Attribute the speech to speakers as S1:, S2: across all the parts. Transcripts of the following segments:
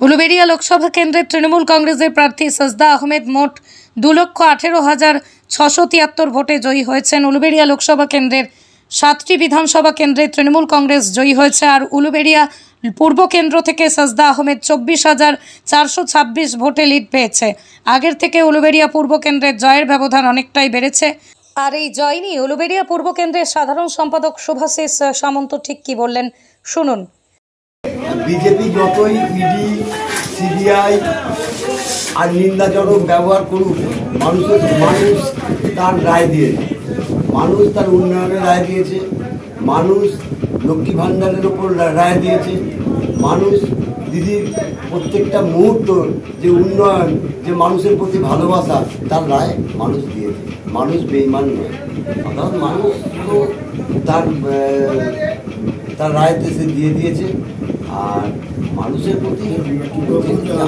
S1: উলুবেড়িয়া লোকসভা কেন্দ্রের তৃণমূল কংগ্রেসের প্রার্থী সাজদা আহমেদ মোট 2,18,673 ভোটে জয়ী হয়েছেন। উলুবেড়িয়া লোকসভা কেন্দ্রের 7টি বিধানসভা কেন্দ্রে তৃণমূল কংগ্রেস জয়ী হয়েছে। আর উলুবেড়িয়া পূর্ব কেন্দ্র থেকে সাজদা আহমেদ 24,426 ভোটে লিড পেয়েছে। আগের থেকে উলুবেড়িয়া পূর্ব কেন্দ্রের জয়ের ব্যবধান অনেকটাই বেড়েছে। আর এই জয় নিয়ে উলুবেড়িয়া পূর্ব কেন্দ্রের সাধারণ সম্পাদক শুভাশিস সামন্ত ঠিক কি বললেন শুনুন।
S2: বিজেপি যতই ইডি সিবিআই আর নিন্দাজনক ব্যবহার করুক, মানুষ তার রায় দিয়েছে, মানুষ তার উন্নয়নের রায় দিয়েছে, মানুষ লক্ষ্মী ভাণ্ডারের ওপর রায় দিয়েছে, মানুষ দিদির প্রত্যেকটা মুহূর্ত যে উন্নয়ন, যে মানুষের প্রতি ভালোবাসা, তার রায় মানুষ দিয়েছে। মানুষ বেঈমান নয়, অর্থাৎ মানুষ তো তার রায় দেশে দিয়ে দিয়েছে। আর মানুষের প্রতি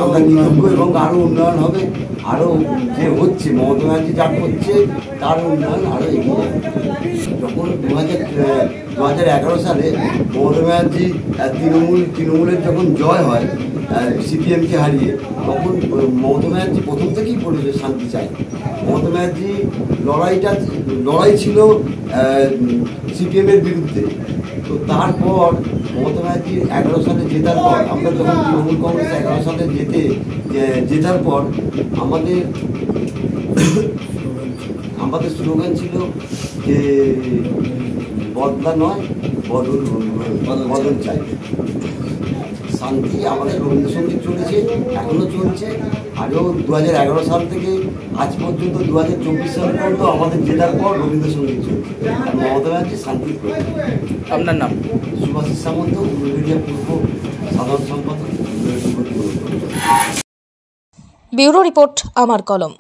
S2: আমরা কৃতজ্ঞ এবং আরও উন্নয়ন হবে, আরও যে হচ্ছে মমতা ব্যানার্জি যা করছে তার উন্নয়ন আরও এগিয়ে যাবে। যখন 2011 সালে মমতা ব্যানার্জি তৃণমূলের যখন জয় হয় সিপিএমকে হারিয়ে, তখন মমতা ব্যানার্জি প্রথম থেকেই বলেছে শান্তি চাই। মমতা ব্যানার্জি লড়াই ছিল সিপিএমের বিরুদ্ধে। তো তারপর মমতা ব্যানার্জি 11 সালে জেতার পর, আমরা যখন তৃণমূল কংগ্রেস 11 সালে জেতার পর আমাদের স্লোগান ছিল যে বদলা নয় বদল চাই। শান্তি আমাদের রবীন্দ্রসঙ্গীত চলেছে, এখনও চলছে। আগেও 2011 সাল থেকে আজ পর্যন্ত 2024 সাল পর্যন্ত আমাদের জেতার পর রবীন্দ্রসঙ্গীত চলছে। আর মমতা ব্যানার্জি শান্তি করে।
S3: আপনার নাম?
S2: শুভাশিস সামন্ত, উলুবেড়িয়া পূর্ব সাধারণ সম্পাদক।
S1: ব্যুরো রিপোর্ট, আমার কলম।